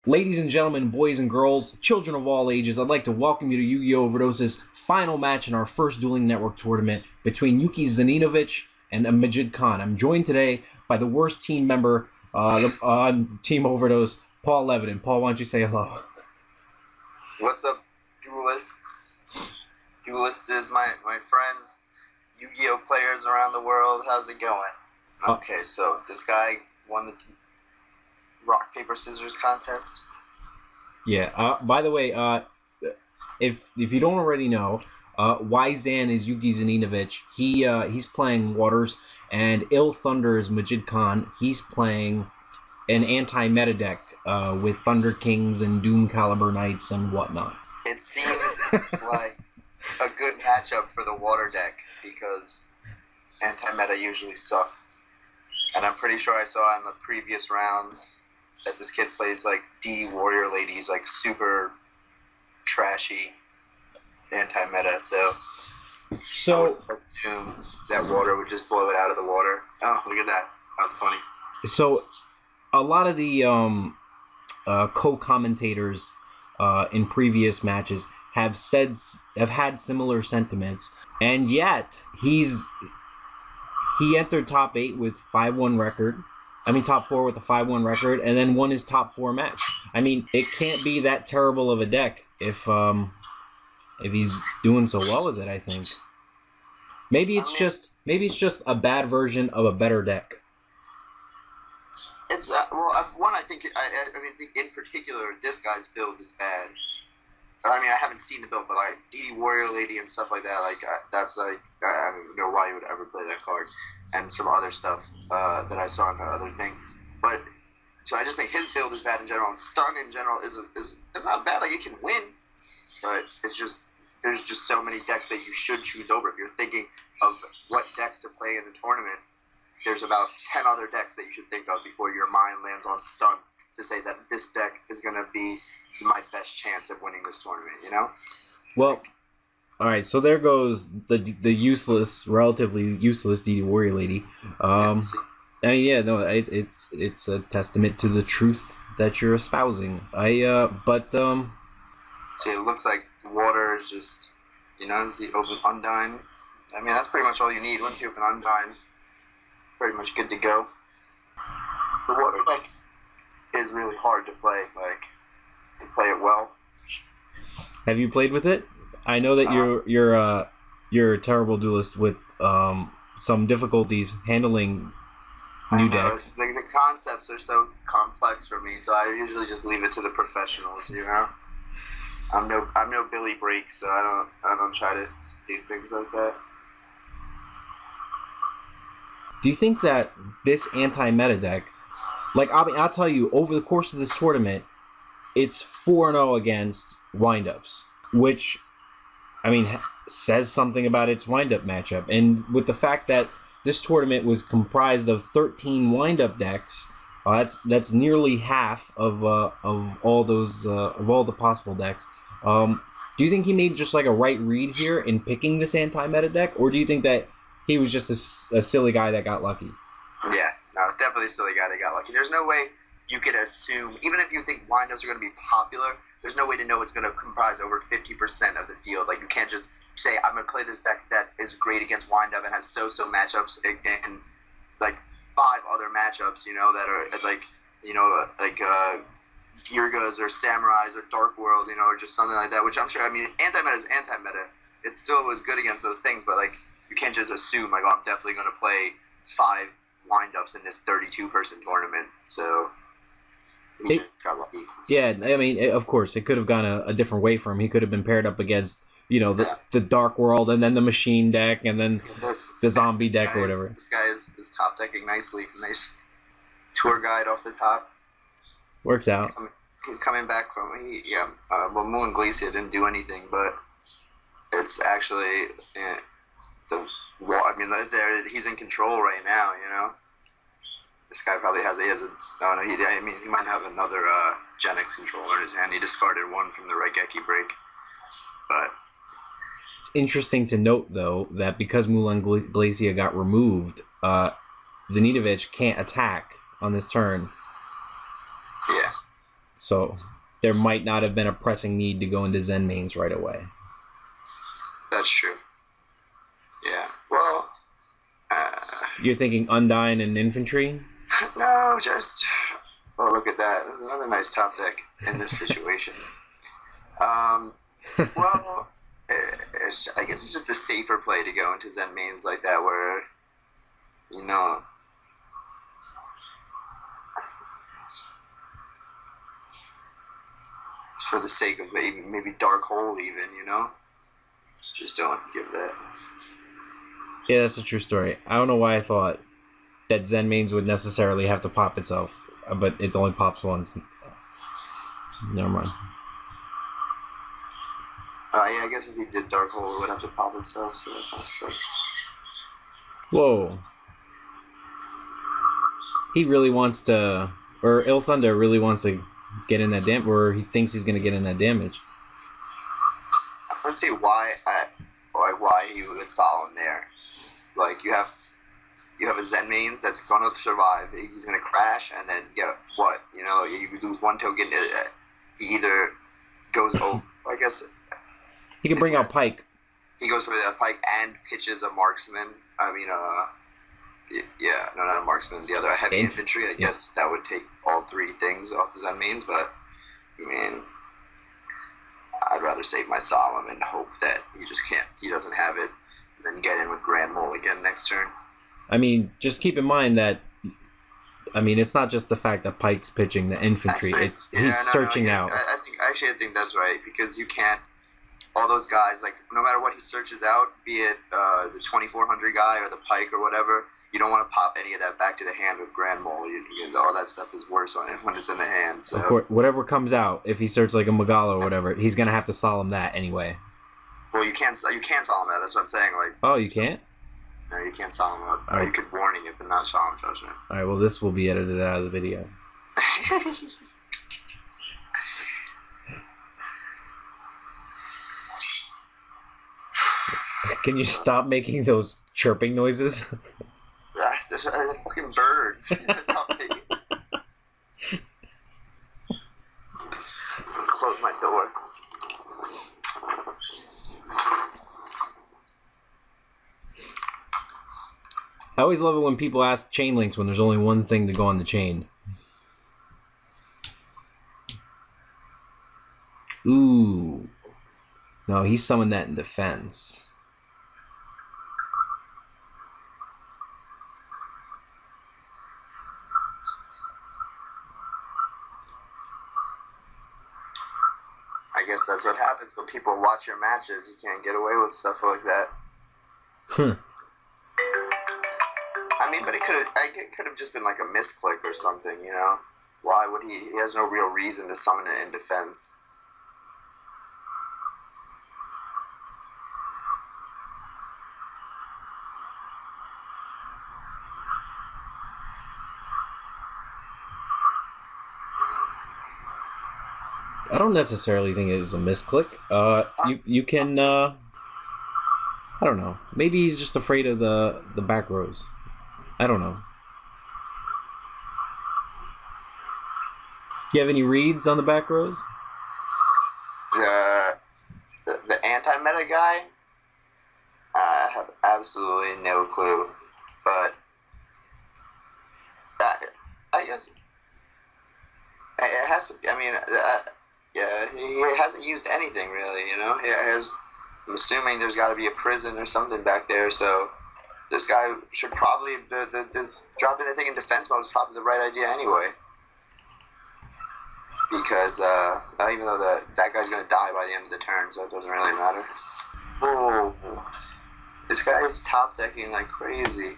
Ladies and gentlemen, boys and girls, children of all ages, I'd like to welcome you to Yu-Gi-Oh! Overdose's final match in our first Dueling Network tournament between Yuki Zaninovich and Majid Khan. I'm joined today by the worst team member on Team Overdose, Paul Levitin. Paul, why don't you say hello? What's up, duelists? Duelists is my friends, Yu-Gi-Oh! Players around the world. How's it going? Okay, so this guy won the rock, paper, scissors contest. Yeah, by the way, if you don't already know, YZan is Yuki Zaninovich. He's playing Waters, and Ill Thunder is Majid Khan. He's playing an anti-meta deck with Thunder Kings and Doom Caliber Knights and whatnot. It seems like a good matchup for the water deck because anti-meta usually sucks. And I'm pretty sure I saw in the previous rounds that this kid plays like D Warrior Ladies, like super trashy anti-meta, so I would assume that water would just blow it out of the water. Oh, look at that. That was funny. So a lot of the co-commentators in previous matches have had similar sentiments, and yet he entered top 8 with 5-1 record. I mean, top 4 with a 5-1 record, and then won his top 4 match. I mean, it can't be that terrible of a deck if he's doing so well as it. I think maybe it's just a bad version of a better deck. It's I think in particular this guy's build is bad. I mean, I haven't seen the build, but like DD Warrior Lady and stuff like that, that's like I don't know why you would ever play that card, and some other stuff that I saw in the other thing. But so I just think his build is bad in general, and stun in general is it's not bad. Like it can win, but it's just there's just so many decks that you should choose over. If you're thinking of what decks to play in the tournament, there's about 10 other decks that you should think of before your mind lands on stun to say that this deck is going to be my best chance of winning this tournament, you know? Well, all right, so there goes the relatively useless DD Warrior Lady. I mean, yeah, no, it's a testament to the truth that you're espousing. See, it looks like water is just, you open Undyne. I mean, that's pretty much all you need. Once you open Undyne, pretty much good to go. The water deck is really hard to play, to play it well. Have you played with it? I know that you're a terrible duelist with some difficulties handling new decks. The concepts are so complex for me, so I usually just leave it to the professionals. I'm no Billy Break, so I don't try to do things like that. Do you think that this anti-meta deck, I'll tell you, over the course of this tournament, it's 4-0 against windups, which, I mean, says something about its windup matchup. And with the fact that this tournament was comprised of 13 windup decks, that's nearly half of all the possible decks. Do you think he made just like a right read here in picking this anti-meta deck, or do you think that he was just a silly guy that got lucky? Yeah, no, it's definitely a silly guy that got lucky. There's no way you could assume, even if you think windups are going to be popular, there's no way to know it's going to comprise over 50% of the field. Like, you can't just say, I'm going to play this deck that is great against windup and has so-so matchups and like 5 other matchups, that are Girgas or Samurais or Dark World, or just something like that, which I'm sure, I mean, anti-meta is anti-meta. It still was good against those things, but you can't just assume, I'm definitely going to play 5 windups in this 32-person tournament. So he just got lucky. Yeah, I mean, of course, it could have gone a different way for him. He could have been paired up against, the Dark World, and then the Machine deck, and then the Zombie deck or whatever. This guy is top decking nicely. Nice tour guide off the top. Works out. He's coming back from Mulan Glacier didn't do anything, but it's actually he's in control right now. This guy probably he might have another Genix controller in his hand. He discarded one from the Raigeki break, but it's interesting to note though that because Mulan Glacier got removed, Zaninovich can't attack on this turn. Yeah. So there might not have been a pressing need to go into Zen mains right away. That's true. Yeah. Well, you're thinking Undyne and Infantry? No, just... Oh, look at that. Another nice top deck in this situation. Well, I guess it's just the safer play to go into Zen mains like that where, you know... For the sake of maybe Dark Hole even, you know? Just don't give that. Yeah, that's a true story. I don't know why I thought that Zen mains would necessarily have to pop itself, but it only pops once. Never mind. Yeah, I guess if he did Dark Hole, it would have to pop itself, so that kind of sucks. Whoa. He really wants to, or Ill Thunder really wants to get in that damage, or he thinks he's going to get in that damage. I don't see why he would Solemn there. Like, you have a Zen mains that's going to survive. He's going to crash and then get what? You know, you lose one token. He either goes, I guess... He can bring out Pike. He goes for the Pike and pitches a marksman. I mean, yeah, no, not a marksman. The other, a heavy infantry. I guess that would take all three things off the Zen mains, but, I mean, I'd rather save my Solemn and hope that he doesn't have it, than get in with Grand Mole again next turn. I mean, just keep in mind that, I mean, it's not just the fact that Pike's pitching the infantry. He's searching out. I think that's right, because you can't, all those guys, like, no matter what he searches out, be it the 2400 guy or the Pike or whatever, you don't want to pop any of that back to the hand with Grand Mole. All that stuff is worse when it's in the hand. So. Of course, whatever comes out, if he searches like a Magala or whatever, he's going to have to Solemn that anyway. Well, you can't Solemn that. That's what I'm saying. Like, oh, you can't? No, you can't Solemn it. Right. You could Warning it, but not Solemn Judgment. All right, well, this will be edited out of the video. Can you stop making those chirping noises? They're fucking birds. That's how big. Close my door. I always love it when people ask chain links when there's only one thing to go on the chain. Ooh. No, he summoned that in defense. I guess that's what happens when people watch your matches. You can't get away with stuff like that. I mean, but it could have just been like a misclick or something, you know? Why would he? He has no real reason to summon it in defense. I don't necessarily think it is a misclick. You can, I don't know. Maybe he's just afraid of the back rows. I don't know. You have any reads on the back rows? The anti-meta guy? I have absolutely no clue. But I guess it has to be, I mean, yeah, he hasn't used anything really, you know? I'm assuming there's got to be a prison or something back there, so this guy should probably, the dropping the thing in defense mode is probably the right idea anyway. Because, even though that guy's going to die by the end of the turn, so it doesn't really matter. Whoa. This guy is top decking like crazy.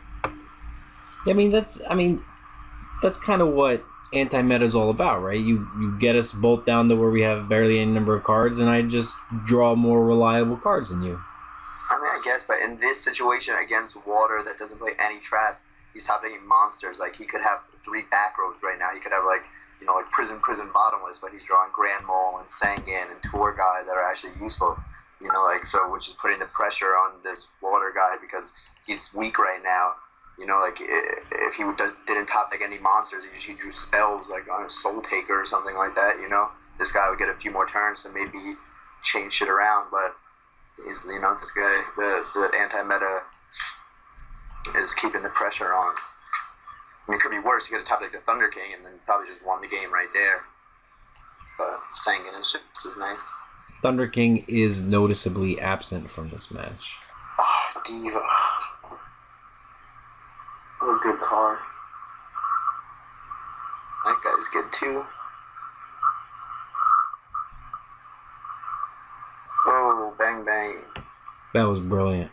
Yeah, I mean, that's kind of what anti-meta is all about, right? You get us both down to where we have barely any number of cards, and I just draw more reliable cards than you. I mean, I guess, but in this situation against Water that doesn't play any traps, he's top decking monsters. Like, he could have 3 back rows right now. He could have, like, you know, like Prison, Bottomless, but he's drawing Grand Mole and Sangan and Tour Guy that are actually useful. You know, like, so, which is putting the pressure on this Water guy because he's weak right now. You know, like if he didn't top deck any monsters, he drew spells like on a Soul Taker or something like that. You know, this guy would get a few more turns and maybe change shit around. But he's, you know, this guy, the anti-meta is keeping the pressure on. I mean, it could be worse. He could have top decked the Thunder King and then probably just won the game right there. But Sangan and Ships is nice. Thunder King is noticeably absent from this match. Oh, Diva. What a good card. That guy's good too. Oh, bang bang. That was brilliant.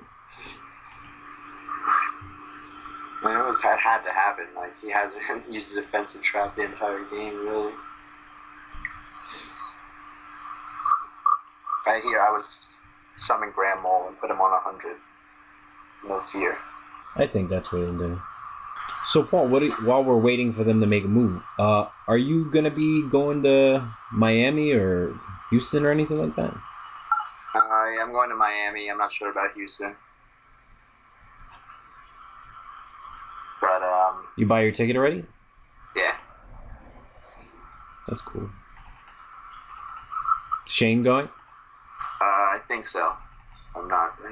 I mean, it had to happen. Like, he hasn't used a defensive trap the entire game, really. Right here, I was summon Grand Mole and put him on 100. No fear. I think that's what he'll do. So, Paul, while we're waiting for them to make a move, are you going to be going to Miami or Houston or anything like that? I'm going to Miami. I'm not sure about Houston. But, You buy your ticket already? yeah. That's cool. Shane going? I think so.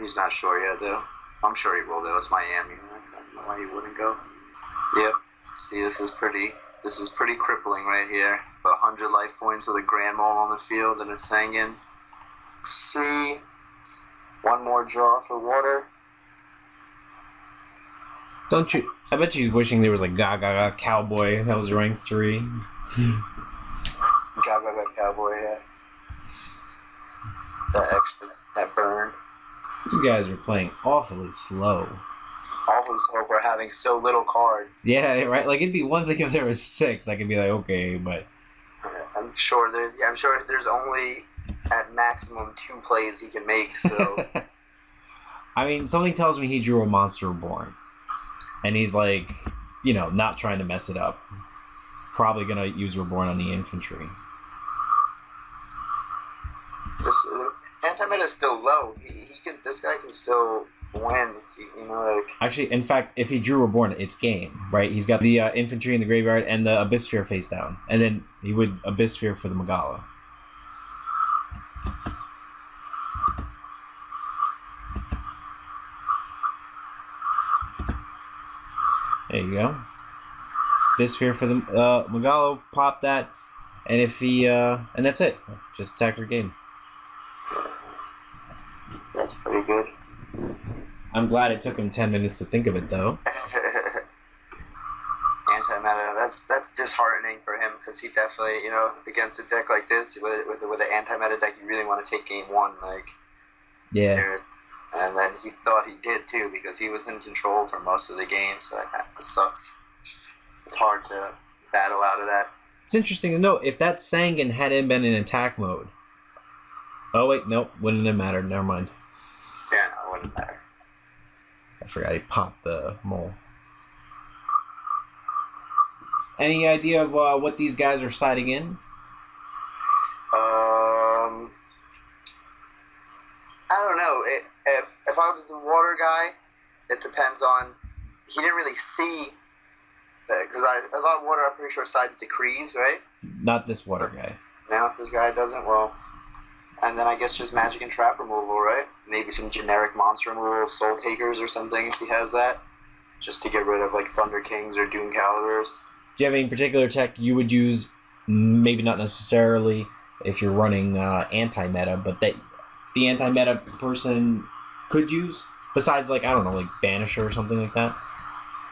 He's not sure yet, though. I'm sure he will, though. It's Miami. I don't know why he wouldn't go. Yep. See, this is pretty crippling right here. 100 life points with a Grand Mole on the field and a Sangan. See, one more draw for water. Don't you? I bet you he's wishing there was like Gaga Cowboy that was rank 3. Gaga Cowboy, yeah. That burn. These guys are playing awfully slow. Awfully slow for having so little cards. Yeah, right. Like, it'd be one thing if there was 6. I could be like, okay, but I'm sure there's only at maximum 2 plays he can make. So I mean, something tells me he drew a Monster Reborn, and he's like, you know, not trying to mess it up. Probably gonna use Reborn on the infantry. This anti-meta is still low. This guy can still win. You know, like, actually, in fact, if he drew Reborn, it's game, right? He's got the infantry in the graveyard and the Abyss Sphere face down, and then he would Abyss Sphere for the Magala. There you go. Abyss Sphere for the Magala. Pop that, and if he and that's it. Just attack your game. that's pretty good. I'm glad it took him 10 minutes to think of it, though. Anti-meta, that's disheartening for him, because he definitely, you know, against a deck like this, with an anti-meta deck, you really want to take game 1, like. Yeah. And then he thought he did too, because he was in control for most of the game, so that sucks. It's hard to battle out of that. It's interesting to note, if that Sangan hadn't been in attack mode. Oh, wait, nope, wouldn't have mattered, never mind. Yeah, no, it wouldn't matter. I forgot he popped the mole. Any idea of what these guys are siding in? I don't know. If I was the water guy, it depends on. He didn't really see. Because I thought water, I'm pretty sure, sides decrees, right? Not this water guy. No, if this guy doesn't, well. And then I guess just magic and trap removal, right? Maybe some generic monster removal, Soul Takers or something if he has that. Just to get rid of like Thunder Kings or Doom Calibers. Do you have any particular tech you would use? Maybe not necessarily if you're running anti-meta, but that the anti-meta person could use? Besides, like, I don't know, like Banisher or something like that?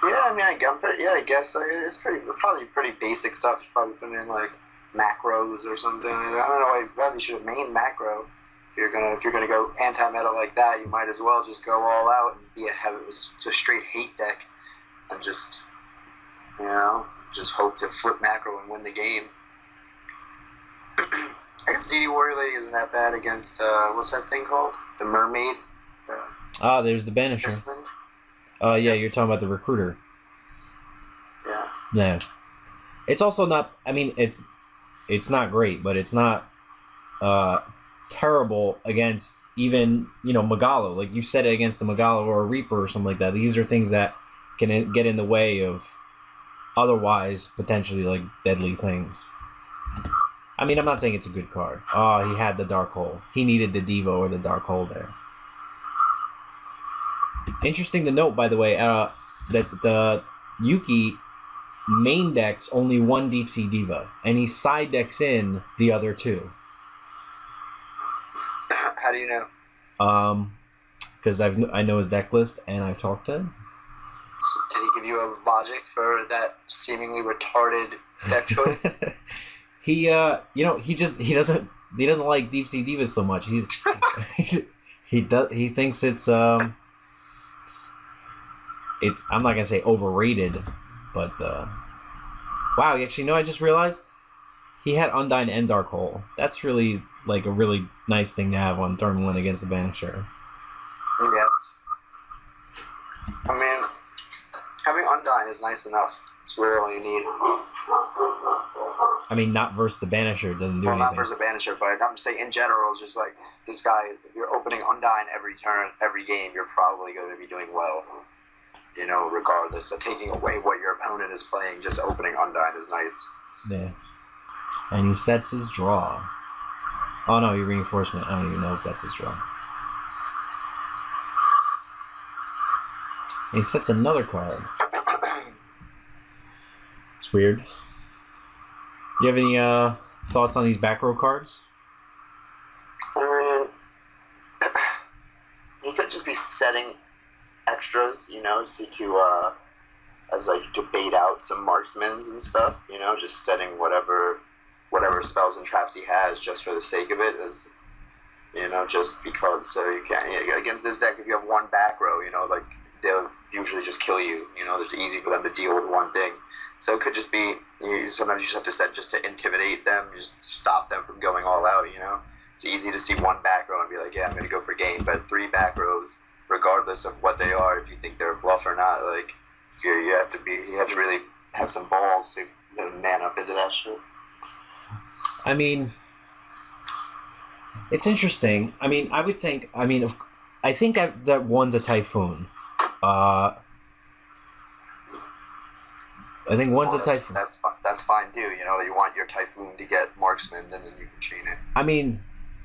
Yeah, I mean, I guess it's probably pretty basic stuff. Probably put in like macros or something. I don't know. I probably should have main macro. If you're gonna go anti-meta like that, you might as well just go all out and be a straight hate deck, and just, you know, just hope to flip macro and win the game. I guess DD Warrior Lady isn't that bad against what's that thing called? The Mermaid. There's the Banisher. Yeah, you're talking about the Recruiter. Yeah. No. It's also not, I mean, it's not great, but it's not terrible against even, you know, Magalo. Like, you said it against the Magalo or a Reaper or something like that. These are things that can get in the way of otherwise potentially like deadly things. I mean, I'm not saying it's a good card. Oh, he had the Dark Hole. He needed the Devo or the Dark Hole there. Interesting to note, by the way, that the Yuki main decks only one Deep Sea Diva, and he side decks in the other two. How do you know? Because I know his deck list and I've talked to him. So did he give you a logic for that seemingly retarded deck choice? He doesn't like Deep Sea Divas so much. He thinks it's I'm not gonna say overrated, but wow, actually no, I just realized he had Undyne and Dark Hole. That's really like a really nice thing to have on turn 1 against the Banisher. Yes. I mean, having Undyne is nice enough. It's really all you need. I mean, not versus the Banisher, it doesn't do anything. Not versus the Banisher, but I'm saying in general, just like this guy, if you're opening Undyne every turn, every game, you're probably going to be doing well. You know, regardless of taking away what your opponent is playing, just opening Undyne is nice. Yeah. And he sets his draw. Oh no, he reinforcement. I don't even know if that's his draw. And he sets another card. It's weird. You have any thoughts on these back row cards? I mean, he could just be setting extras, you know, as like to bait out some marksmans and stuff, you know, just setting whatever spells and traps he has just for the sake of it, as you know, just because. So you can't against this deck, if you have one back row, you know, like they'll usually just kill you. You know, it's easy for them to deal with one thing. So it could just be sometimes you just have to set just to intimidate them, just stop them from going all out. You know, it's easy to see one back row and be like, yeah, I'm going to go for game, but 3 back rows, regardless of what they are, if you think they're a bluff or not, like you have to really have some balls to man up into that shit. I mean, it's interesting. I mean, I would think. I mean, I think that one's a Typhoon. I think one's a Typhoon. That's fine too. You know, you want your Typhoon to get marksman, and then you can chain it. I mean,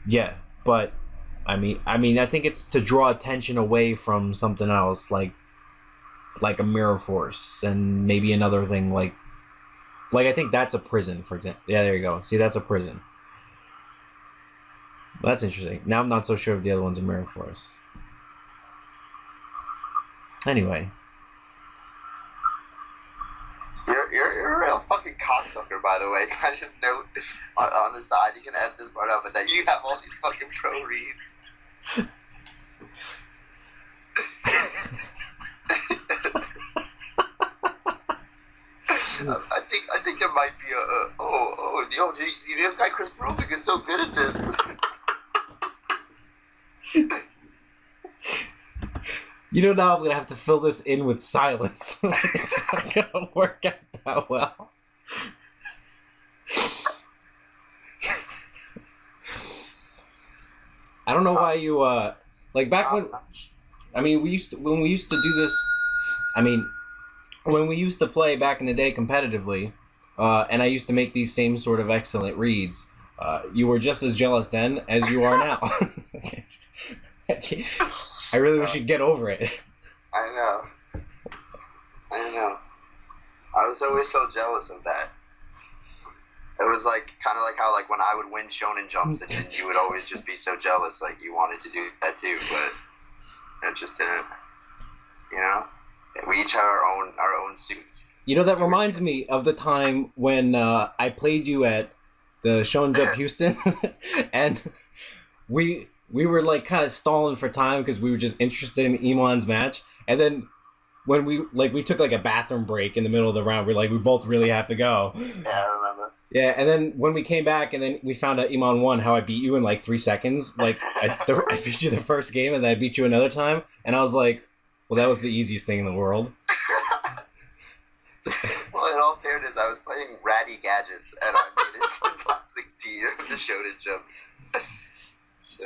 yeah, but I mean, I think it's to draw attention away from something else, like a Mirror Force, and maybe another thing like I think that's a prison, for example. Yeah, there you go. See, that's a prison. Well, that's interesting. Now I'm not so sure if the other one's a Mirror Force. Anyway. You're a real fucking cocksucker, by the way. Can I just note on the side, you can edit this part out, but that you have all these fucking pro reads. I think there might be this guy Chris Perovic is so good at this. You know, now I'm gonna have to fill this in with silence. It's not gonna work out that well. I don't know why you like back when. I mean, when we used to do this. I mean, when we used to play back in the day competitively, and I used to make these same sort of excellent reads. You were just as jealous then as you are now. I really wish you'd get over it. I know. I was always so jealous of that. It was like kind of like how like when I would win Shonen Jumps and you would always just be so jealous, like you wanted to do that too, but it just didn't. You know, we each had our own suits. You know, that reminds me of the time when I played you at the Shonen Jump Houston, and we were like kind of stalling for time because we were just interested in Iman's match, and then when we took like a bathroom break in the middle of the round, we both really have to go. Yeah, I remember. Yeah, and then when we came back, and then we found out Iman won, how I beat you in like 3 seconds. Like I beat you the first game, and then I beat you another time, and I was like, well, that was the easiest thing in the world. Well, in all fairness, I was playing Ratty Gadgets, and I made it to top 16 of the Shonen Jump. So.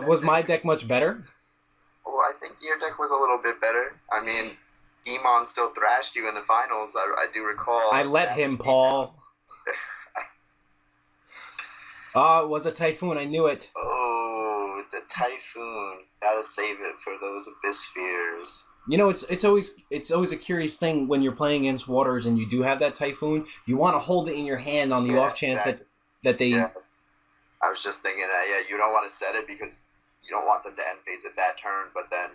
Was my deck much better? Well, I think your deck was a little bit better. I mean, Emon still thrashed you in the finals. I do recall. I let him, Paul. Oh, it was a Typhoon. I knew it. Oh, the Typhoon. Gotta save it for those Abyss Spheres. You know, it's always a curious thing when you're playing against Waters and you do have that Typhoon. You want to hold it in your hand on the off chance that they. Yeah. I was just thinking that you don't want to set it because you don't want them to end phase at that turn, but then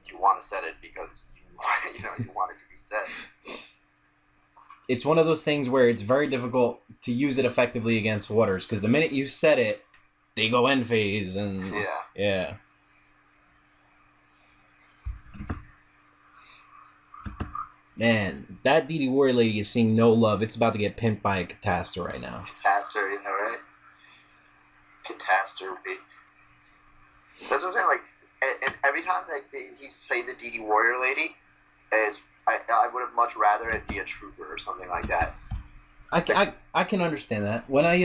you want to set it because you want it to be set. It's one of those things where it's very difficult to use it effectively against Waters because the minute you set it, they go end phase and yeah. Man, that DD Warrior Lady is seeing no love. It's about to get pimped by a Catastor right now. Catastor, you know, right? Catastrophe. That's what I'm saying. Like, and every time that he's played the DD Warrior Lady, I would have much rather it be a Trooper or something like that. I can understand that. When I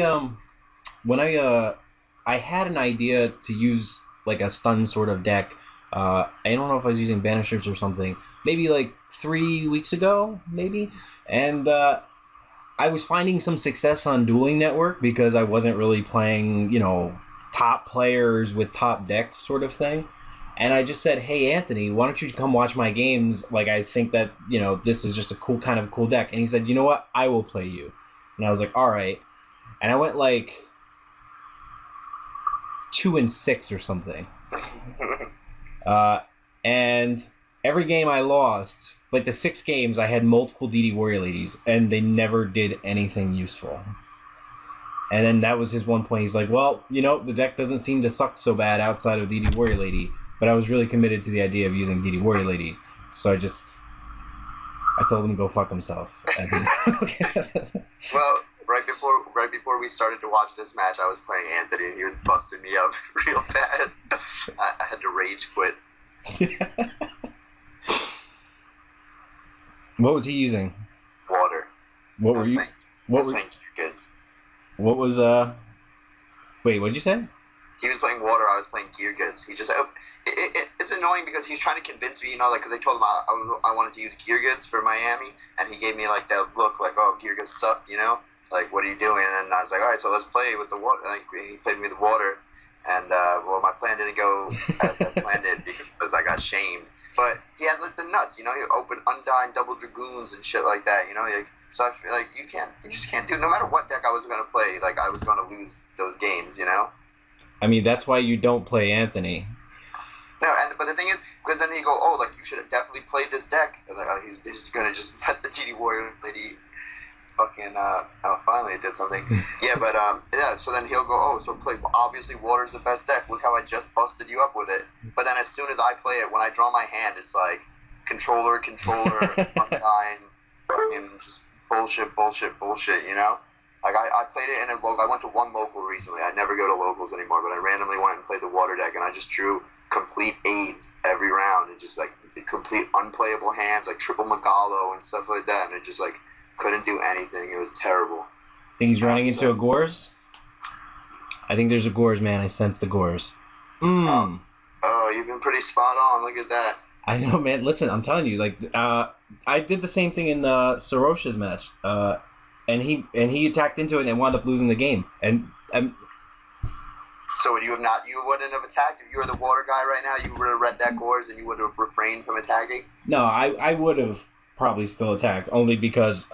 had an idea to use like a stun sort of deck. I don't know if I was using Banishers or something. Maybe like 3 weeks ago, maybe. And I was finding some success on Dueling Network because I wasn't really playing, top players with top decks sort of thing. And I just said, hey, Anthony, why don't you come watch my games? Like, I think that, this is just a cool deck. And he said, you know what? I will play you. And I was like, all right. And I went like 2-6 or something. And every game I lost, like the 6 games, I had multiple DD Warrior Ladies, and they never did anything useful. And then that was his one point. He's like, well, the deck doesn't seem to suck so bad outside of DD Warrior Lady. But I was really committed to the idea of using DD Warrior Lady. So I told him to go fuck himself. Well, right before we started to watch this match, I was playing Anthony, and he was busting me up real bad. I had to rage quit. What was he using? Water. What were you? What were playing Geargids. What was Wait, what did you say? He was playing Water. I was playing Geargids. He just it's annoying because he's trying to convince me, because I told him I wanted to use Geargids for Miami, and he gave me like that look, like, oh, Geargids suck, like, what are you doing? And I was like, all right, so let's play with the Water. Like, he played me the Water. And, well, my plan didn't go as I planned it because I got shamed. But he had like, the nuts, you open Undying Double Dragoons and shit like that, So I feel like you just can't do it. No matter what deck I was going to play, like, I was going to lose those games, I mean, that's why you don't play Anthony. No, but the thing is, because then you go, oh, like, you should have definitely played this deck. And like, oh, he's going to just let the DD Warrior Lady fucking, finally it did something. Yeah, but, so then he'll go, oh, so obviously Water's the best deck. Look how I just busted you up with it. But then as soon as I play it, when I draw my hand, it's like, controller, Undying, fucking just bullshit, Like, I played it in a local. I went to one local recently. I never go to locals anymore, but I randomly went and played the Water deck, and I just drew complete aids every round, and just, like, complete unplayable hands, like triple Megalo and stuff like that, and it just, like, couldn't do anything. It was terrible. Think he's running into a Gores? I think there's a Gores, man. I sense the Gores. Oh, you've been pretty spot on. Look at that. I know, man. Listen, I'm telling you, like, I did the same thing in Sorosha's match, and he attacked into it and wound up losing the game. And so you wouldn't have attacked if you were the Water guy right now. You would have read that Gores and you would have refrained from attacking. No, I would have probably still attacked only because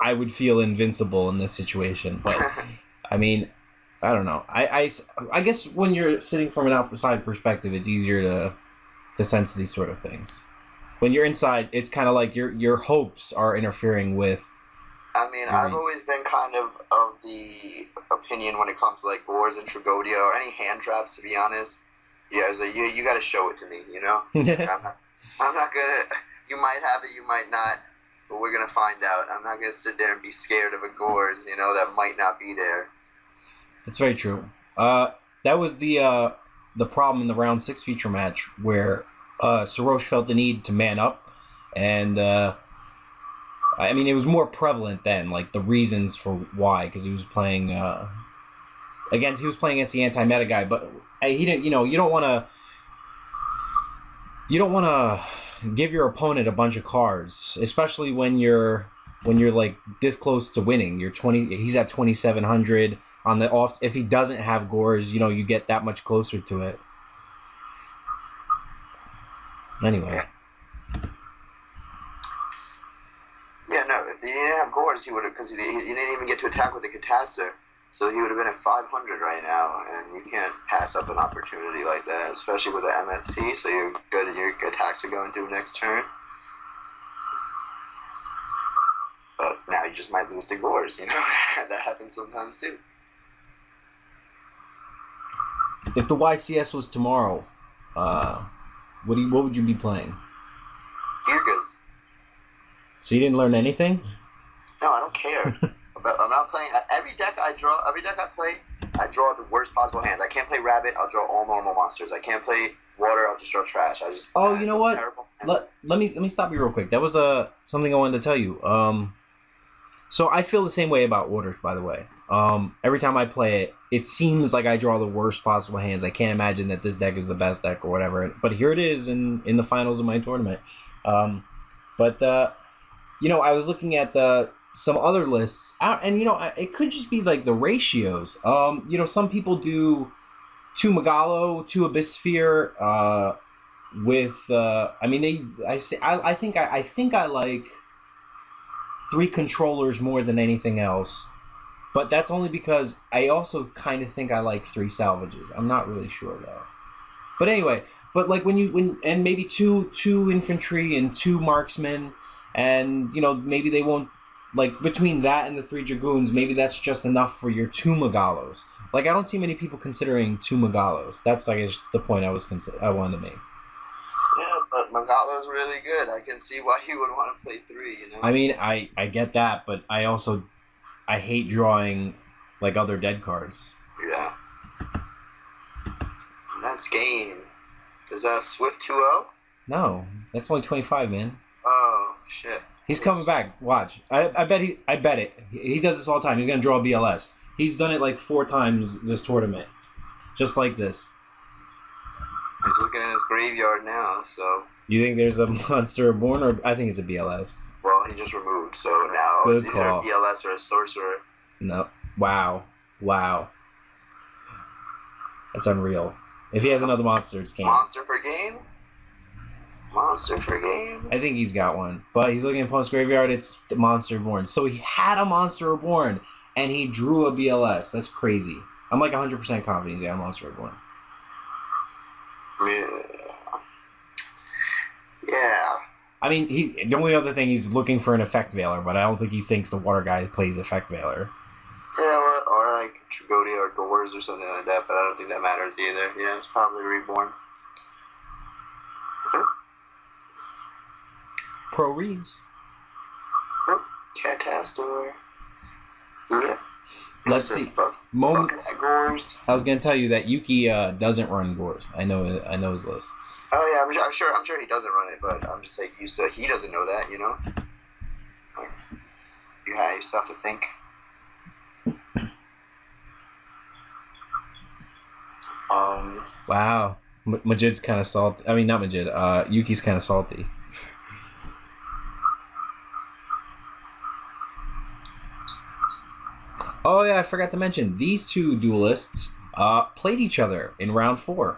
I would feel invincible in this situation. But I mean, I don't know. I guess when you're sitting from an outside perspective, it's easier to sense these sort of things. When you're inside, it's kind of like your hopes are interfering with. I mean, I've always been kind of the opinion when it comes to like Gores and Tragodia or any hand traps. To be honest, yeah, it's like, you got to show it to me. I'm not gonna. You might have it, you might not. But we're gonna find out. I'm not gonna sit there and be scared of a Gores, that might not be there. That's very true. That was the problem in the round 6 feature match where Sorosh felt the need to man up, and I mean, it was more prevalent then, like the reasons for why, because he was playing against the anti-meta guy, but he didn't. You don't want to. you don't want to give your opponent a bunch of cards, especially when you're like this close to winning. You're 20. He's at 2,700 on the off. If he doesn't have Gores, you get that much closer to it. Anyway. Yeah, no. If he didn't have Gores, he would have, because he didn't even get to attack with the Catastor, so he would have been at 500 right now. And you can't pass up an opportunity like that, especially with the MST. So you're good. Your attacks are going through next turn. But now you just might lose to Gores. That happens sometimes too. If the YCS was tomorrow, what would you be playing? Dirgas. So you didn't learn anything? No, I don't care. I'm not playing. Every deck I play, I draw the worst possible hands. I can't play Rabbit. I'll draw all normal monsters. I can't play Water. I'll just draw trash. You know what? Let me stop you real quick. That was something I wanted to tell you. So I feel the same way about Waters, by the way. Every time I play it, it seems like I draw the worst possible hands. I can't imagine that this deck is the best deck or whatever. But here it is in the finals of my tournament. I was looking at some other lists, and it could just be like the ratios. Some people do 2 Megalo, 2 Abyss Sphere, with I think I like 3 controllers more than anything else. But that's only because I also kind of think I like 3 salvages. I'm not really sure though. But anyway, like and maybe two infantry and 2 marksmen, and maybe they won't, like, between that and the 3 dragoons, maybe that's just enough for your 2 Megalos. Like, I don't see many people considering 2 Megalos. That's, I guess, the point I wanted to make. Yeah, but Megalo's really good. I can see why you would want to play 3. I mean, I get that, but I hate drawing like other dead cards. Yeah. That's game. Is that a Swift 2-0? No, that's only 25, man. Oh shit. He's coming back. Watch. I bet it. He does this all the time. He's gonna draw a BLS. He's done it like 4 times this tournament, just like this. He's looking in his graveyard now. So. You think there's a monster reborn, or I think it's a BLS? Well, he just removed, so now Good it's call. either a BLS or a sorcerer. No. Wow. That's unreal. If he has another monster, it's game. Monster for game? Monster for game? I think he's got one. But he's looking at opponent's graveyard, it's the monster reborn. So he had a monster reborn, and he drew a BLS. That's crazy. I'm like 100% confident he's got a monster reborn. Yeah. I mean, the only other thing, he's looking for an Effect Veiler, but I don't think he thinks the water guy plays Effect Veiler. Yeah, or like Tragodia or Gores or something like that, but I don't think that matters either. Yeah, it's probably reborn. Pro Reeds. Catastor. Yeah. Let's see. Fuck that Gores. I was gonna tell you that Yuki doesn't run Gores. I know his lists. Oh yeah, I'm sure he doesn't run it, but I'm just saying he doesn't know that, Like, you still have to think. Wow. Majid's kind of salty. I mean, not Majid. Yuki's kind of salty. Oh yeah, I forgot to mention, these 2 duelists played each other in round 4.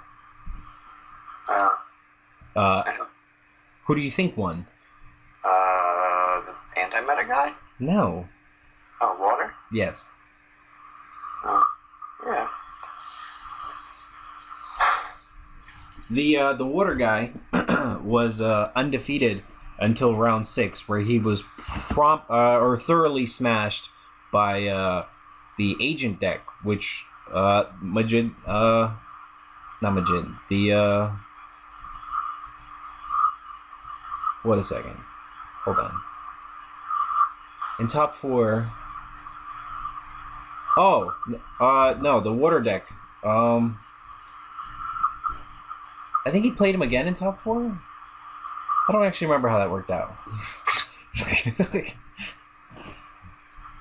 Who do you think won? The anti-meta guy? No. Oh, Water? Yes. Yeah. The water guy was undefeated until round 6, where he was thoroughly smashed by the agent deck, which Majid, not Majid. Wait a second. Hold on. In top 4. Oh, no, the water deck. I think he played him again in top 4. I don't actually remember how that worked out.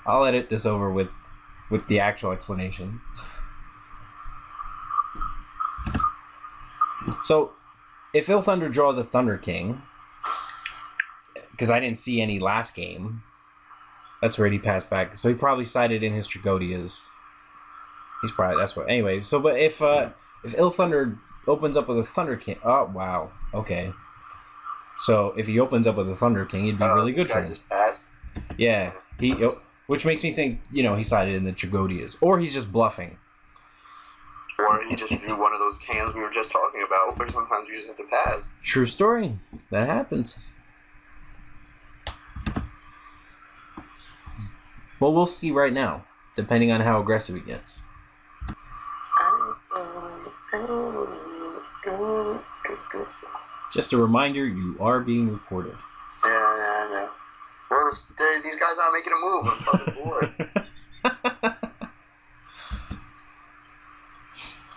I'll edit this over with the actual explanation. So, if Ill Thunder draws a Thunder King, because I didn't see any last game, that's where he passed back. So he probably sided in his Tragodias. He's probably, that's what. Anyway, so but if Ill Thunder opens up with a Thunder King, oh wow, okay. So if he opens up with a Thunder King, it'd be really good for him. Just passed. Yeah, which makes me think, he sided in the Tragodias, or he's just bluffing. Or he just drew one of those cans we were just talking about, where sometimes you just have to pass. True story. That happens. Well, we'll see right now, depending on how aggressive he gets. Just a reminder, you are being recorded. Yeah. Well, these guys aren't making a move. I'm fucking bored.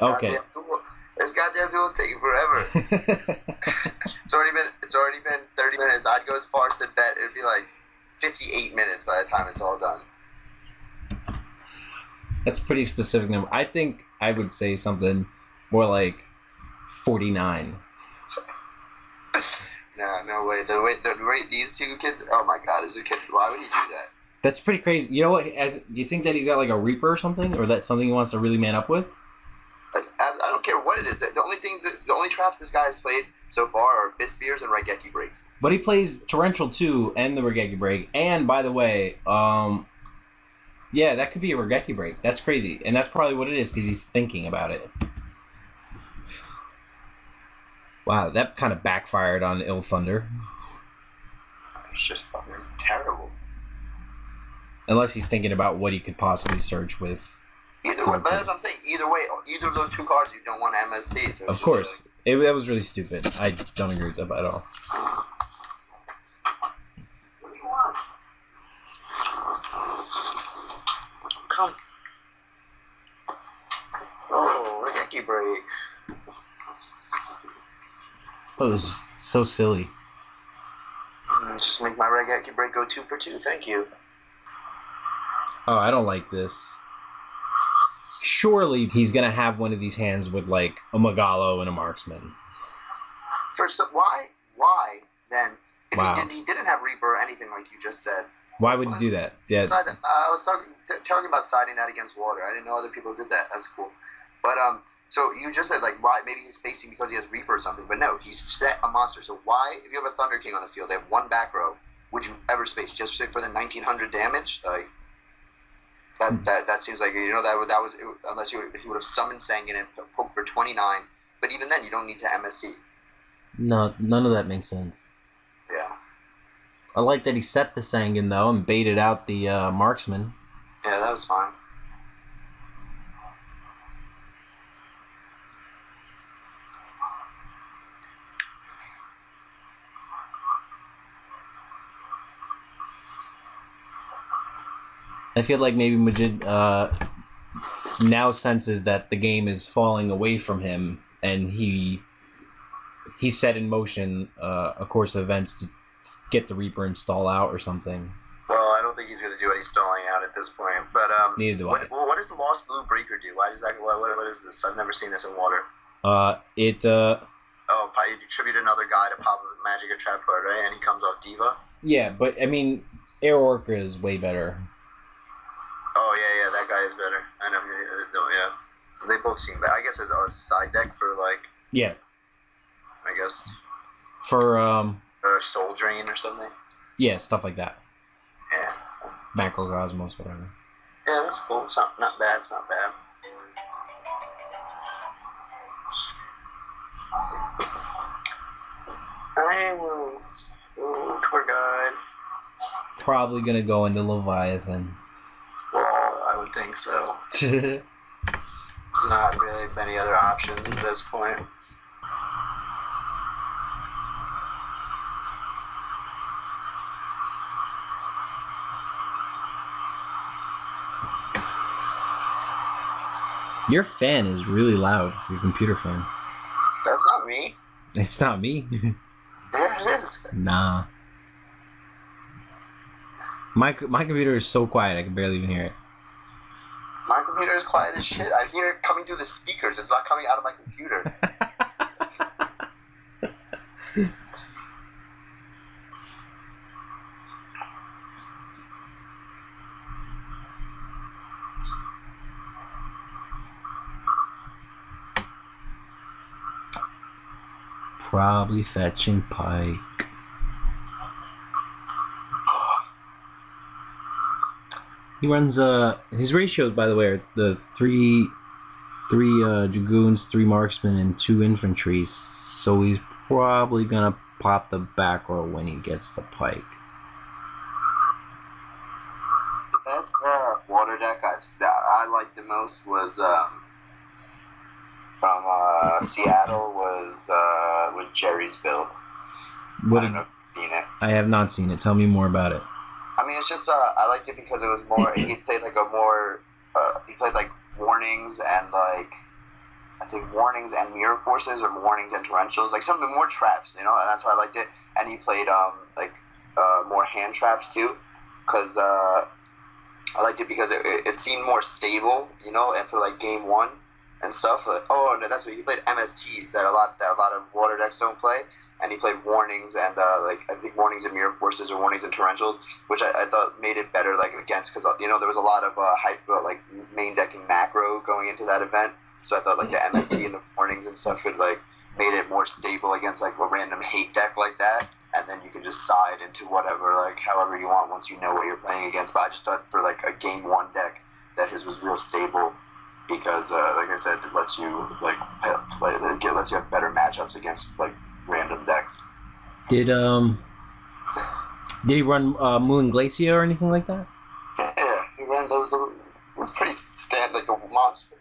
Okay. This goddamn duel is taking forever. It's already been 30 minutes. I'd go as far as to bet it'd be like 58 minutes by the time it's all done. That's a pretty specific number. I think I would say something more like 49. No way. The rate these two kids. Oh my god, is this kid? Why would he do that? That's pretty crazy. You know what? You think that he's got like a Reaper or something, or that's something he wants to really man up with? I don't care what it is. The only traps this guy has played so far are Bit Spears and Raigeki Breaks. But he plays Torrential 2 and the Raigeki Break. And by the way, yeah, that could be a Raigeki Break. That's crazy, and that's probably what it is because he's thinking about it. Wow, that kind of backfired on Ill Thunder. It's just fucking terrible. Unless he's thinking about what he could possibly search with. Either way, but as I'm saying, either way, either of those two cards you don't want MST. So of course. That was really stupid. I don't agree with that at all. What do you want? Come. Oh, Raigeki Break. Oh, this is so silly. Just make my Raigeki Break go 2 for 2. Thank you. Oh, I don't like this. Surely he's gonna have one of these hands with like a Magalo and a Marksman. Why then? If wow. he didn't have Reaper or anything like you just said. Why would he do that? Yeah. I was talking about siding that against water. I didn't know other people did that. That's cool. But so you just said like why? Maybe he's spacing because he has Reaper or something. But no, he's set a monster. So why, if you have a Thunder King on the field, they have one back row. Would you ever space just for the 1900 damage? Like that seems like that was unless he would have summoned Sangan and poked for 29. But even then, you don't need to MST. No, none of that makes sense. Yeah. I like that he set the Sangan though and baited out the Marksman. Yeah, that was fine. I feel like maybe Majid now senses that the game is falling away from him, and he set in motion a course of events to get the Reaper and stall out or something. Well, I don't think he's going to do any stalling out at this point. But neither do I. What does the Lost Blue Breaker do? Why does that? What is this? I've never seen this in water. Oh, you tribute another guy to pop a magic or trap card, right? And he comes off Diva. Yeah, but I mean, Air Orca is way better. Oh yeah, that guy is better. I know. Yeah, they both seem bad. I guess it's a side deck for like. Yeah. I guess. For Or Soul Drain or something. Yeah, stuff like that. Yeah. Macrocosmos, whatever. Yeah, that's cool. It's not bad. It's not bad. I will. Ooh, tour guide. Probably gonna go into Leviathan. Well, I would think so. There's not really many other options at this point. Your fan is really loud, your computer fan. That's not me. It's not me. Yeah, it is. Nah. My computer is so quiet I can barely even hear it. My computer is quiet as shit. I hear it coming through the speakers. It's not coming out of my computer. Probably fetching Pike. He runs his ratios, by the way, are the three dragoons, 3 marksmen, and 2 infantry. So he's probably gonna pop the back row when he gets the Pike. The best water deck I liked the most was from Seattle was Jerry's build. I don't know if you've seen it. I have not seen it. Tell me more about it. I mean, it's just I liked it because it was more. He played like he played like warnings and like I think warnings and mirror forces or warnings and torrentials, like something more traps, and that's why I liked it. And he played more hand traps too, because I liked it because it seemed more stable, and for like game one and stuff. Oh no, that's what he played MSTs that a lot of water decks don't play. And he played warnings and I think warnings and mirror forces or warnings and torrentials, which I thought made it better against because there was a lot of hype about main decking macro going into that event. So I thought the MST and the warnings and stuff would made it more stable against a random hate deck like that, and then you can just side into whatever however you want once you know what you're playing against. But I just thought for a game one deck that his was real stable because like I said, it lets you lets you have better matchups against random decks. Did he run Moon Glacier or anything like that? Yeah, he ran it was pretty standard. The monster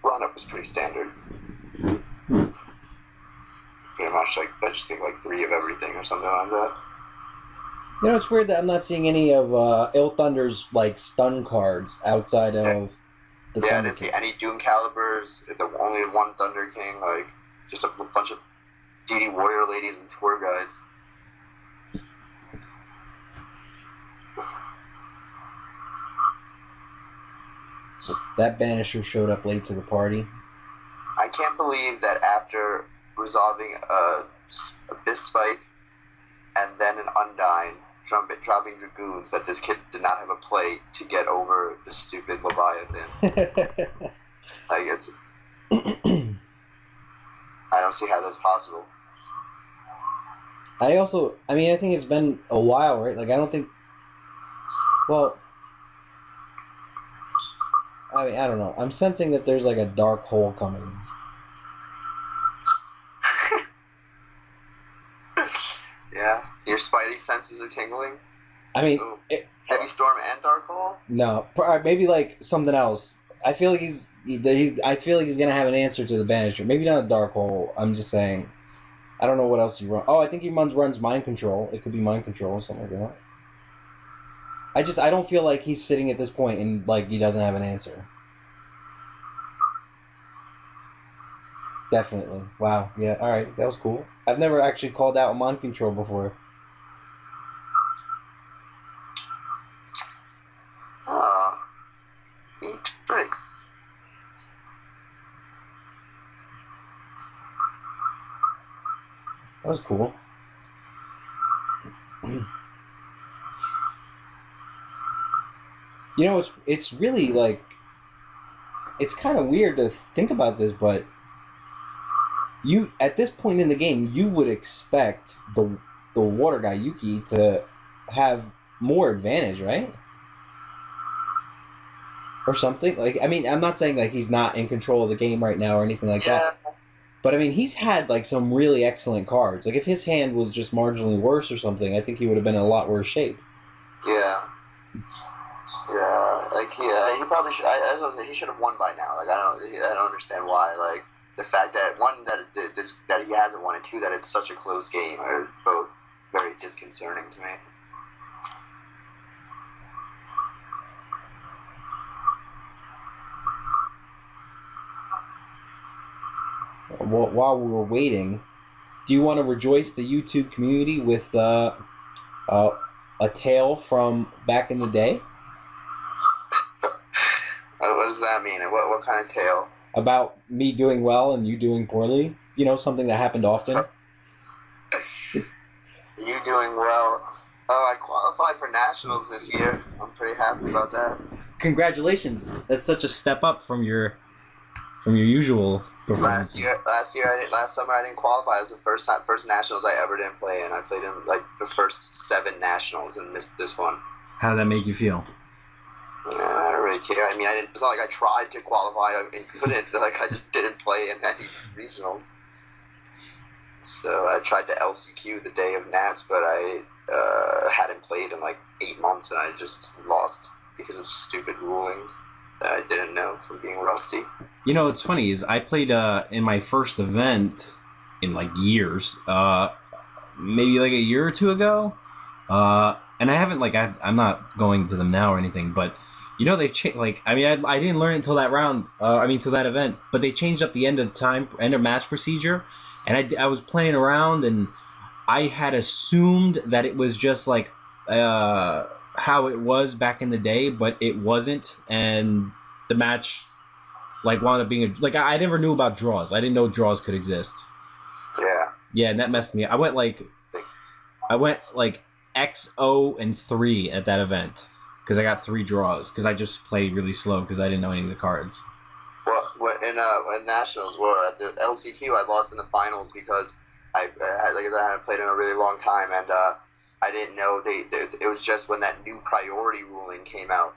lineup was pretty standard. Pretty much I just think 3 of everything or something like that. It's weird that I'm not seeing any of Ill Thunder's stun cards outside of the Thunder I didn't see any Doom Calibers. Only one Thunder King. Just a bunch of DD Warrior Ladies and tour guides. That Banisher showed up late to the party. I can't believe that after resolving Abyss Spike and then an Undyne, dropping Dragoons, that this kid did not have a play to get over the stupid Leviathan. It's... I don't see how that's possible. I think it's been a while, right? I don't think... Well... I don't know. I'm sensing that there's a dark hole coming. Yeah? Your spidey senses are tingling? Heavy Storm and Dark Hole? No. Maybe something else. I feel like he's gonna have an answer to the Banisher. Maybe not a Dark Hole. I'm just saying... I don't know what else he runs. Oh, I think he runs Mind Control. It could be Mind Control or something like that. I don't feel like he's sitting at this point and he doesn't have an answer. Definitely. Wow. Yeah. All right. That was cool. I've never actually called out Mind Control before. Eat bricks. That was cool. It's really it's kind of weird to think about this, but at this point in the game, you would expect the water guy Yuki to have more advantage, right? Or something. I'm not saying he's not in control of the game right now or anything like that. But he's had some really excellent cards. If his hand was just marginally worse or something, I think he would have been in a lot worse shape. Yeah. Yeah, he probably should. As I was saying, he should have won by now. I don't understand why. The fact that one that he hasn't won, and 2 that it's such a close game are both very disconcerting to me. While we were waiting, do you want to rejoice the YouTube community with a tale from back in the day? What does that mean? What kind of tale? About me doing well and you doing poorly? Something that happened often? You doing well? Oh, I qualified for nationals this year. I'm pretty happy about that. Congratulations! That's such a step up from your usual Last performances. year, last summer I didn't qualify. It was the first nationals I ever didn't play in. I played in like the first 7 nationals and missed this one. How did that make you feel? I don't really care. I mean, I didn't. It's not like I tried to qualify and couldn't. Like I just didn't play in any regionals. So I tried to LCQ the day of Nats, but I hadn't played in like 8 months, and I just lost because of stupid rulings that I didn't know from being rusty. You know, what's funny is I played in my first event in like years, maybe like a year or two ago, and I haven't like I'm not going to them now or anything, but you know they've changed. Like I mean, I didn't learn it until that round. Till that event, but they changed up the end of match procedure, and I was playing around and I had assumed that it was just like how it was back in the day, but it wasn't, and the match like wound up being like I never knew about draws. I didn't know draws could exist. Yeah. Yeah, and that messed me up. I went like XO and 3 at that event because I got 3 draws because I just played really slow because I didn't know any of the cards. Well, in nationals, well, at the LCQ, I lost in the finals because I hadn't played in a really long time, and I didn't know it was just when that new priority ruling came out,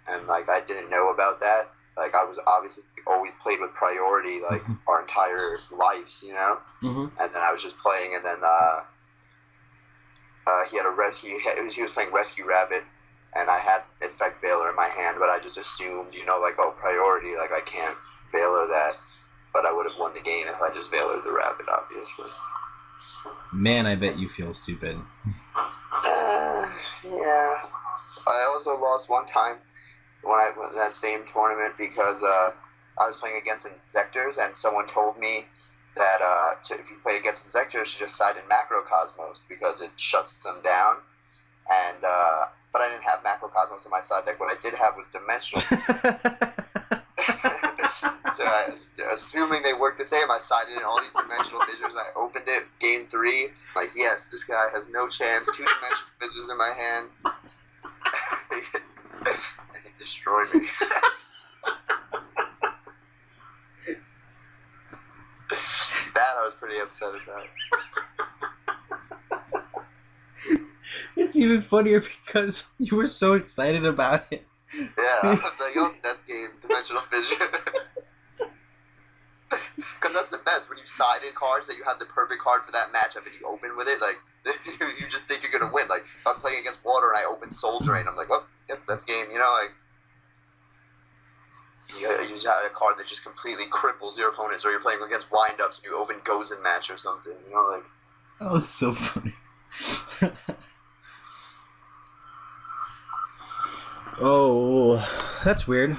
and like I didn't know about that. Like I was obviously always played with priority like our entire lives, you know. Mm-hmm. And then I was just playing, and then he was playing Rescue Rabbit, and I had Effect Veiler in my hand, but I just assumed, you know, like, oh, priority, like I can't Veiler that, but I would have won the game if I just Veilered the Rabbit, obviously. Man, I bet you feel stupid. Yeah. I also lost one time when I went in that same tournament because I was playing against Insectors, and someone told me that if you play against Insectors, you just side in Macrocosmos because it shuts them down. And but I didn't have Macrocosmos in my side deck. What I did have was Dimensional. So assuming they work the same, I sided in all these Dimensional Fissures, and I opened it game 3. Like, yes, this guy has no chance. 2 Dimensional Fissures in my hand. And he destroyed me. That I was pretty upset about. It's even funnier because you were so excited about it. Yeah, I was like, oh, that's game, Dimensional Fissure. Because that's the best, when you side in cards that you have the perfect card for that matchup and you open with it, like, you just think you're going to win. Like, if I'm playing against Water and I open Soul Drain, I'm like, oh, yep, that's game, you know, like, you just have a card that just completely cripples your opponents, or you're playing against Wind-Ups and you open Gozen Match or something, you know, like. That was so funny. Oh, that's weird.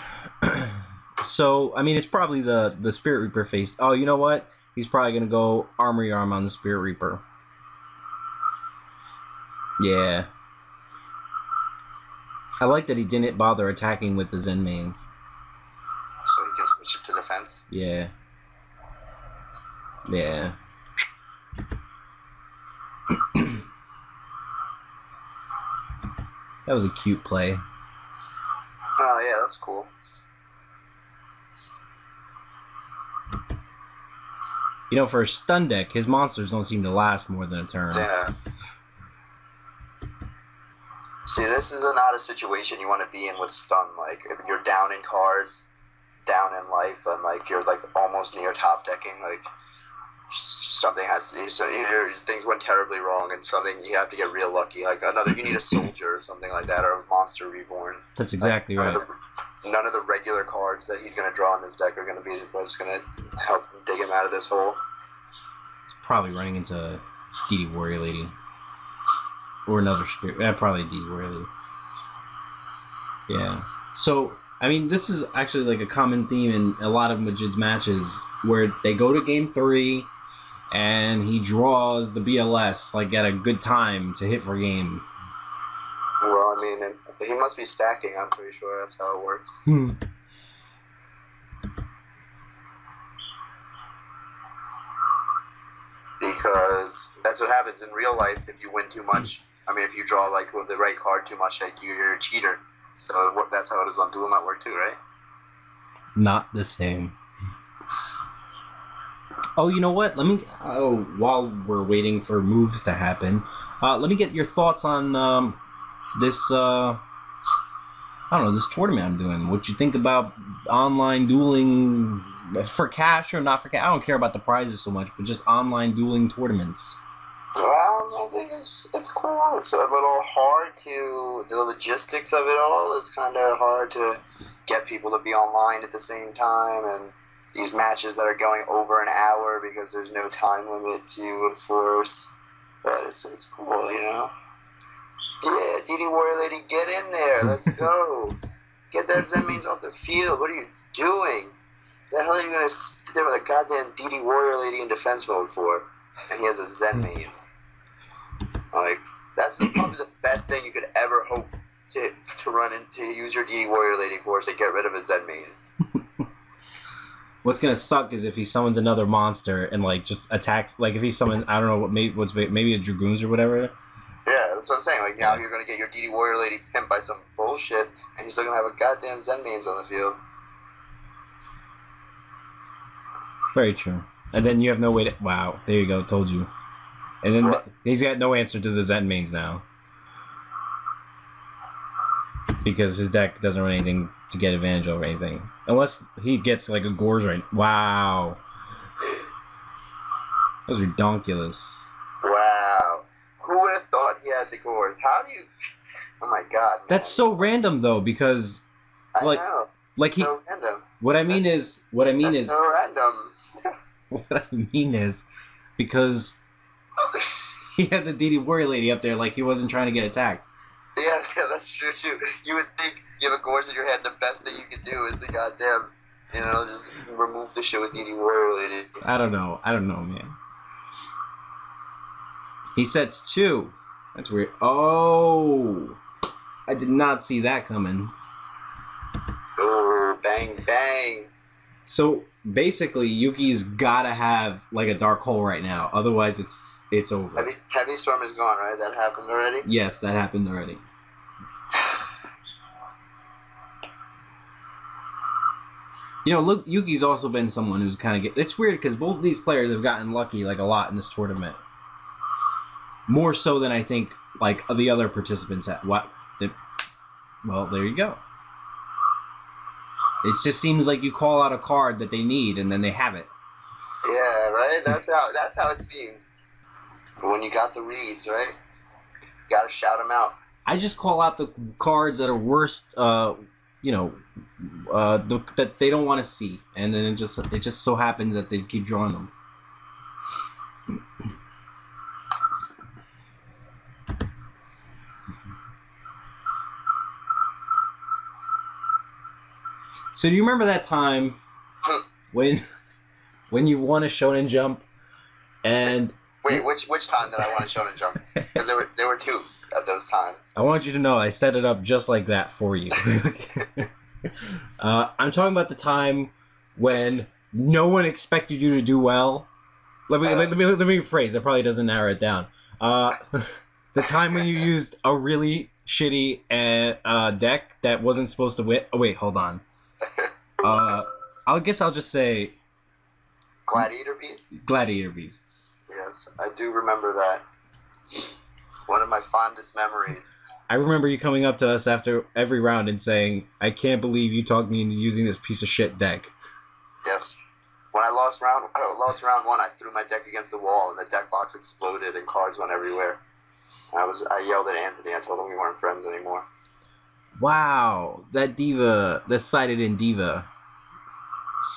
So, I mean, it's probably the Spirit Reaper face. Oh, you know what? He's probably going to go Armory Arm on the Spirit Reaper. Yeah. I like that he didn't bother attacking with the Zen mains. So he can switch it to defense. Yeah. Yeah. That was a cute play. Oh, yeah, that's cool. You know, for a stun deck, his monsters don't seem to last more than a turn. Yeah. See, this is not a situation you want to be in with stun. Like, if you're down in cards, down in life, and like you're like almost near top decking, like something has to. So either things went terribly wrong, and something you have to get real lucky. Like you need a soldier or something like that, or a monster reborn. That's exactly like, right. None of the regular cards that he's going to draw in this deck are going to be what's going to help him dig him out of this hole. It's probably running into DD Warrior Lady. Or another spirit. Probably DD Warrior Lady. Yeah. So, I mean, this is actually like a common theme in a lot of Majid's matches where they go to game 3 and he draws the BLS like at a good time to hit for game. Well, I mean, he must be stacking. I'm pretty sure that's how it works. He because that's what happens in real life if you win too much. I mean, if you draw like with the right card too much, like you're a cheater. So that's how it is on Duel Network too, right? Not the same. Oh, you know what? Let me. Oh, while we're waiting for moves to happen, let me get your thoughts on this. I don't know, this tournament I'm doing. What you think about online dueling for cash or not for cash? I don't care about the prizes so much, but just online dueling tournaments. Well, I think it's cool. It's a little hard to the logistics of it all is kind of hard to get people to be online at the same time, and these matches that are going over an hour because there's no time limit to enforce. But it's cool, you know. Yeah, DD Warrior Lady, get in there. Let's go. Get that Zen mains off the field. What are you doing? The hell are you gonna sit there with a goddamn DD Warrior Lady in defense mode for? And he has a Zen main. Like, that's probably the best thing you could ever hope to run in, to use your DD Warrior Lady for, is to get rid of his Zen mains. What's gonna suck is if he summons another monster and like just attacks. Like if he summons, I don't know what, maybe a Dragoons or whatever. Yeah, that's what I'm saying. Like, now you're gonna get your DD Warrior Lady pimped by some bullshit, and you're still gonna have a goddamn Zen mains on the field. Very true. And then you have no way to. Wow, there you go. Told you. And then he's got no answer to the Zen mains now. Because his deck doesn't run anything to get advantage over anything. Unless he gets like a Gores right. Wow. That was redonkulous. Wow. Who would have thought he had the Gores? How do you... Oh my god, man. That's so random though, because... Like, I know. Like it's so random. What I mean is... That's so random. What I mean is... Because... he had the DD Warrior Lady up there like he wasn't trying to get attacked. Yeah, that's true too. You would think you have a Gores in your head, the best thing you can do is the goddamn, just remove the shit with DD Warrior Lady. I don't know, man. He sets 2. That's weird. Oh! I did not see that coming. Oh, bang, bang. So, basically, Yuki's gotta have, like, a Dark Hole right now. Otherwise, it's over. Heavy Storm is gone, right? That happened already? Yes, that happened already. Look, Yuki's also been someone who's kind of... It's weird, because both of these players have gotten lucky, like, a lot in this tournament. More so than I think, like, the other participants have. Well, there you go. It just seems like you call out a card that they need, and then they have it. Yeah, right? That's how it seems. But when you got the reads, right? You gotta shout them out. I just call out the cards that are worst, that they don't want to see, and then it just so happens that they keep drawing them. So do you remember that time when you won a Shonen Jump, and wait, which time did I want a Shonen Jump? Because there were 2 of those times. I want you to know I set it up just like that for you. I'm talking about the time when no one expected you to do well. Let me rephrase. That probably doesn't narrow it down. The time when you used a really shitty deck that wasn't supposed to win. Oh wait, hold on. I guess I'll just say Gladiator Beasts? Gladiator Beasts. Yes, I do remember that. One of my fondest memories. I remember you coming up to us after every round and saying, "I can't believe you talked me into using this piece of shit deck." Yes. When I lost round 1, I threw my deck against the wall and the deck box exploded and cards went everywhere. I yelled at Anthony. I told him we weren't friends anymore. Wow, that diva, that sided in diva,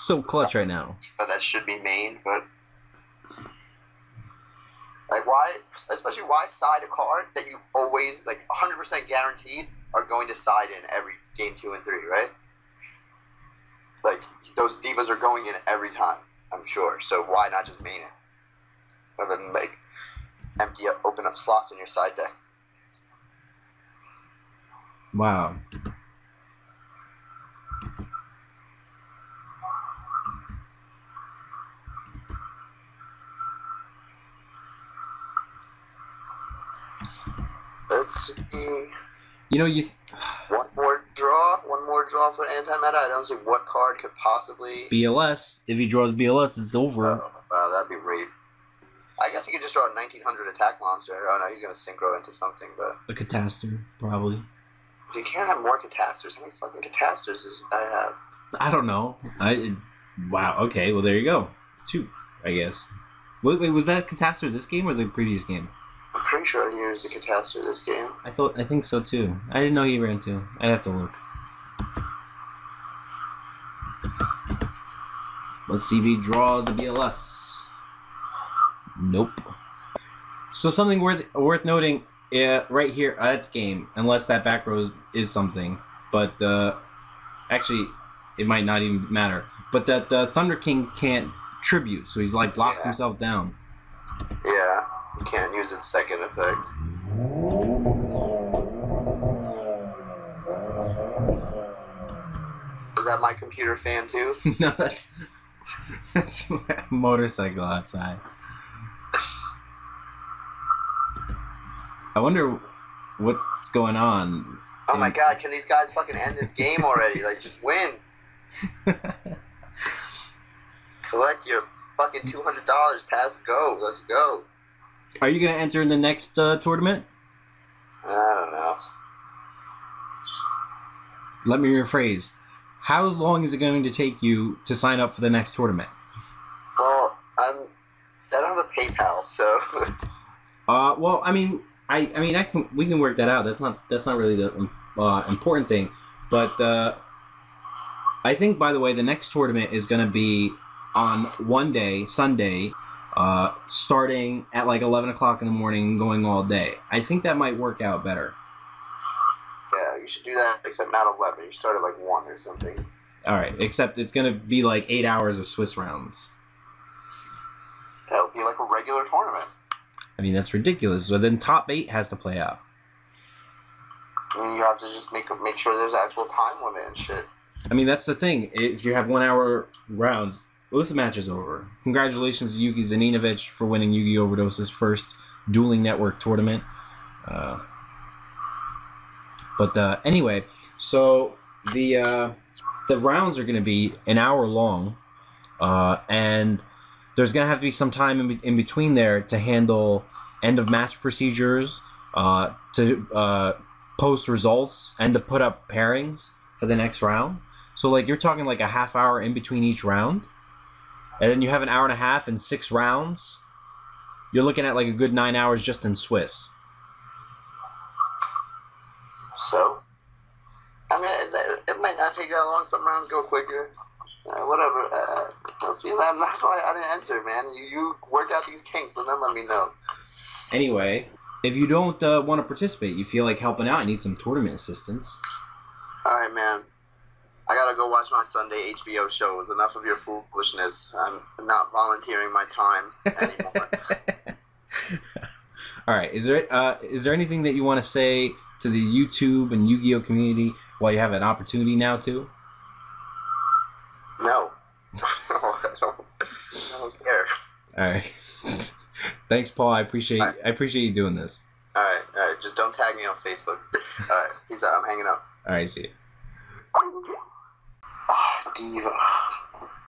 so clutch right now. But that should be main, but like especially why side a card that you always 100% guaranteed are going to side in every game 2 and 3, right? Like those divas are going in every time, I'm sure. So why not just main it? Rather than open up slots in your side deck. Wow. Let's see. You know, you. One more draw for anti-meta. I don't see what card could possibly. BLS. If he draws BLS, it's over. Oh, wow, that'd be rape. I guess he could just draw a 1900 attack monster. Oh no, he's gonna synchro into something, but. A Catastor, probably. You can't have more Catasters. How many fucking Catasters does I have? I don't know. Wow. Okay. Well, there you go. 2, I guess. Wait, was that Catastor this game or the previous game? I'm pretty sure he used a Catastor this game. I think so too. I didn't know he ran 2. I'd have to look. Let's see if he draws a BLS. Nope. So something worth noting right here. That's game, unless that back row is something. But actually, it might not even matter. But that the Thunder King can't tribute, so he's like locked himself down. Yeah, you can't use its second effect. Is that my computer fan too? No, that's a motorcycle outside. I wonder what's going on. Oh my god, can these guys fucking end this game already? Like, just win. Collect your fucking $200. Pass go. Let's go. Are you going to enter in the next tournament? I don't know. Let me rephrase. How long is it going to take you to sign up for the next tournament? Well, I don't have a PayPal, so. Well, I mean, we can work that out. That's not really the important thing. But I think, by the way, the next tournament is going to be on one day, Sunday, starting at like 11 o'clock in the morning, going all day. I think that might work out better. Yeah, you should do that, except not 11. You start at like 1 or something. All right, except it's going to be like 8 hours of Swiss rounds. That'll be like a regular tournament. I mean, that's ridiculous. So then top 8 has to play out. I mean, you have to just make sure there's actual time limit and shit. I mean, that's the thing. If you have 1 hour rounds, well, this match is over. Congratulations to Yuki Zaninovich for winning YGOverdose's first Dueling Network tournament. But anyway, so the rounds are going to be an hour long, and there's going to have to be some time in between there to handle end of match procedures, to post results, and to put up pairings for the next round. So like you're talking like a half hour in between each round, and then you have an hour and a half and 6 rounds. You're looking at like a good 9 hours just in Swiss. So, I mean, it might not take that long. Some rounds go quicker. Whatever. Let's see. That's why I didn't enter, man. You work out these kinks and then let me know. Anyway, if you don't want to participate, you feel like helping out, you need some tournament assistance. All right, man. I gotta go watch my Sunday HBO shows. Enough of your foolishness. I'm not volunteering my time anymore. All right. Is there anything that you want to say to the YouTube and Yu-Gi-Oh community while you have an opportunity now to? No. I don't care. All right. Thanks, Paul. I appreciate you doing this. All right. Just don't tag me on Facebook. All right. Peace out. I'm hanging up. All right. See you. Diva.